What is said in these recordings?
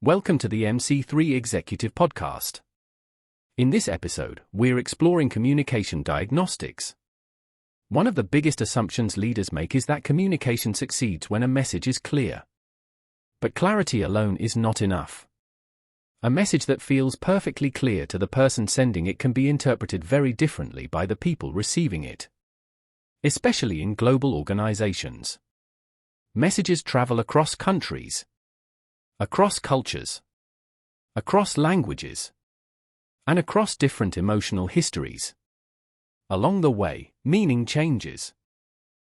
Welcome to the MC3 Executive Podcast. In this episode, we're exploring communication diagnostics. One of the biggest assumptions leaders make is that communication succeeds when a message is clear. But clarity alone is not enough. A message that feels perfectly clear to the person sending it can be interpreted very differently by the people receiving it. Especially in global organizations. Messages travel across countries, across cultures, across languages, and across different emotional histories. Along the way, meaning changes.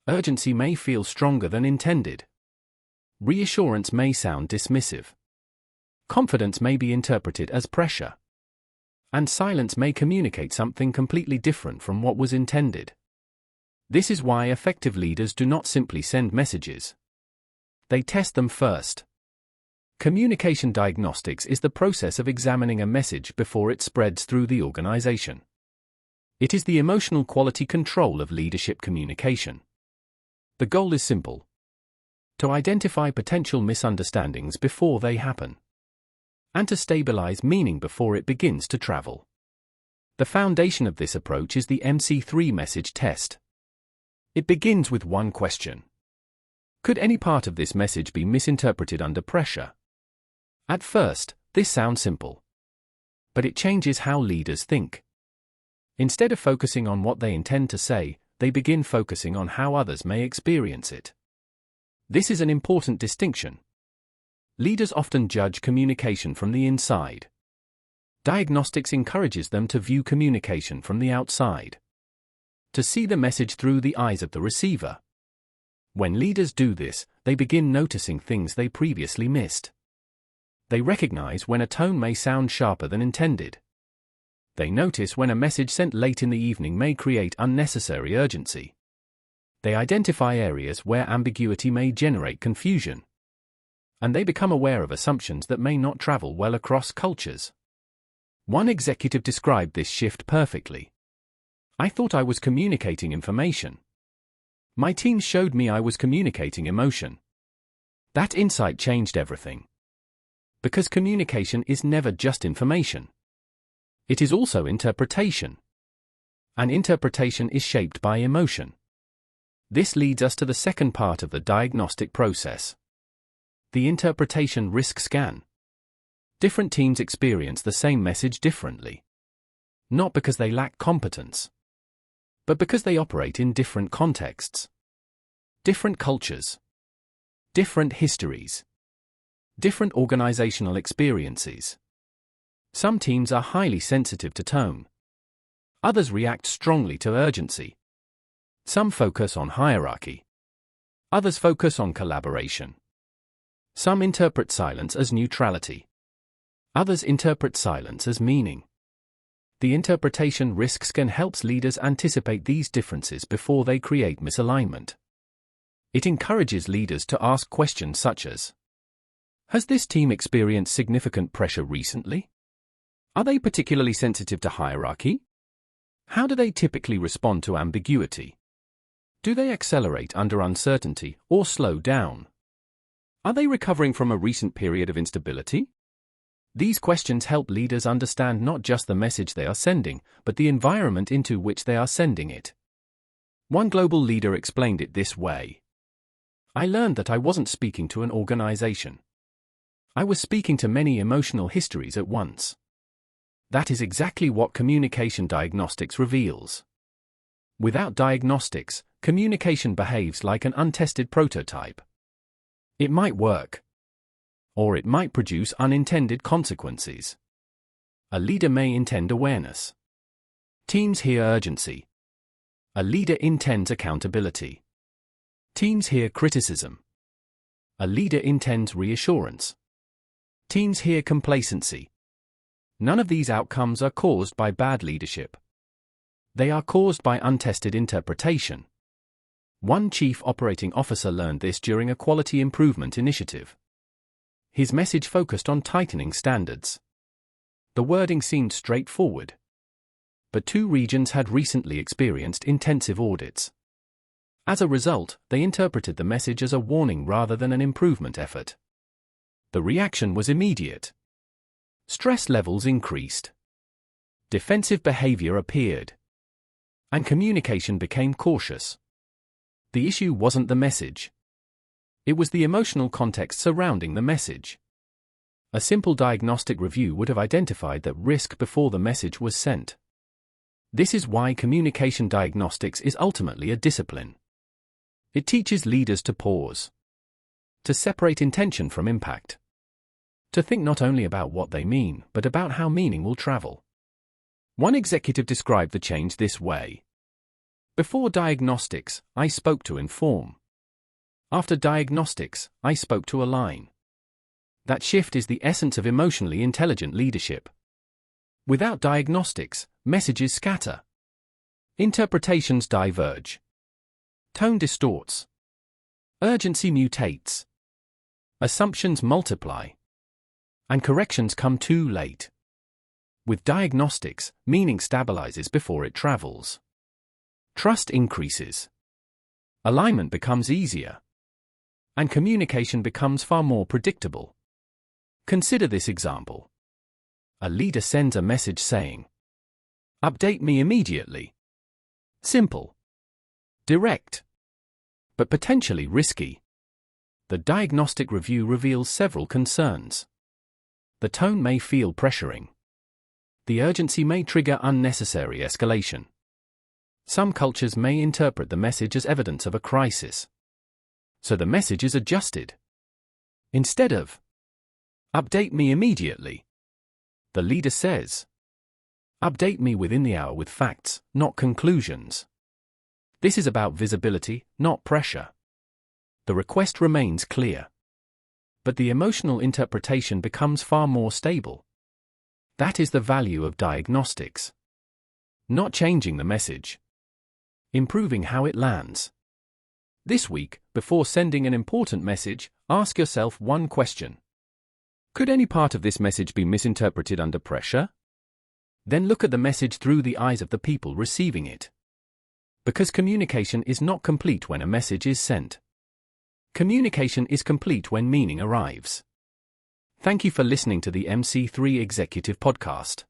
Urgency may feel stronger than intended. Reassurance may sound dismissive. Confidence may be interpreted as pressure. And silence may communicate something completely different from what was intended. This is why effective leaders do not simply send messages. They test them first. Communication diagnostics is the process of examining a message before it spreads through the organization. It is the emotional quality control of leadership communication. The goal is simple: to identify potential misunderstandings before they happen, and to stabilize meaning before it begins to travel. The foundation of this approach is the MC3 message test. It begins with one question. Could any part of this message be misinterpreted under pressure? At first, this sounds simple. But it changes how leaders think. Instead of focusing on what they intend to say, they begin focusing on how others may experience it. This is an important distinction. Leaders often judge communication from the inside. Diagnostics encourages them to view communication from the outside. To see the message through the eyes of the receiver. When leaders do this, they begin noticing things they previously missed. They recognize when a tone may sound sharper than intended. They notice when a message sent late in the evening may create unnecessary urgency. They identify areas where ambiguity may generate confusion. And they become aware of assumptions that may not travel well across cultures. One executive described this shift perfectly. "I thought I was communicating information. My team showed me I was communicating emotion. That insight changed everything." Because communication is never just information. It is also interpretation. And interpretation is shaped by emotion. This leads us to the second part of the diagnostic process. The interpretation risk scan. Different teams experience the same message differently. Not because they lack competence, but because they operate in different contexts. Different cultures. Different histories. Different organizational experiences. Some teams are highly sensitive to tone. Others react strongly to urgency. Some focus on hierarchy. Others focus on collaboration. Some interpret silence as neutrality. Others interpret silence as meaning. The interpretation risk scan helps leaders anticipate these differences before they create misalignment. It encourages leaders to ask questions such as, has this team experienced significant pressure recently? Are they particularly sensitive to hierarchy? How do they typically respond to ambiguity? Do they accelerate under uncertainty or slow down? Are they recovering from a recent period of instability? These questions help leaders understand not just the message they are sending, but the environment into which they are sending it. One global leader explained it this way. "I learned that I wasn't speaking to an organization. I was speaking to many emotional histories at once." That is exactly what communication diagnostics reveals. Without diagnostics, communication behaves like an untested prototype. It might work. Or it might produce unintended consequences. A leader may intend awareness. Teams hear urgency. A leader intends accountability. Teams hear criticism. A leader intends reassurance. Teams hear complacency. None of these outcomes are caused by bad leadership. They are caused by untested interpretation. One chief operating officer learned this during a quality improvement initiative. His message focused on tightening standards. The wording seemed straightforward. But 2 regions had recently experienced intensive audits. As a result, they interpreted the message as a warning rather than an improvement effort. The reaction was immediate. Stress levels increased. Defensive behavior appeared. And communication became cautious. The issue wasn't the message. It was the emotional context surrounding the message. A simple diagnostic review would have identified that risk before the message was sent. This is why communication diagnostics is ultimately a discipline. It teaches leaders to pause, to separate intention from impact, to think not only about what they mean, but about how meaning will travel. One executive described the change this way. Before diagnostics, I spoke to inform. After diagnostics, I spoke to align. That shift is the essence of emotionally intelligent leadership. Without diagnostics, messages scatter. Interpretations diverge. Tone distorts. Urgency mutates. Assumptions multiply. And corrections come too late. With diagnostics, meaning stabilizes before it travels. Trust increases. Alignment becomes easier. And communication becomes far more predictable. Consider this example. A leader sends a message saying, "Update me immediately." Simple. Direct. But potentially risky. The diagnostic review reveals several concerns. The tone may feel pressuring. The urgency may trigger unnecessary escalation. Some cultures may interpret the message as evidence of a crisis. So the message is adjusted. Instead of, "Update me immediately," the leader says, "Update me within the hour with facts, not conclusions." This is about visibility, not pressure. The request remains clear. But the emotional interpretation becomes far more stable. That is the value of diagnostics. Not changing the message. Improving how it lands. This week, before sending an important message, ask yourself one question. Could any part of this message be misinterpreted under pressure? Then look at the message through the eyes of the people receiving it. Because communication is not complete when a message is sent. Communication is complete when meaning arrives. Thank you for listening to the MC3 Executive Podcast.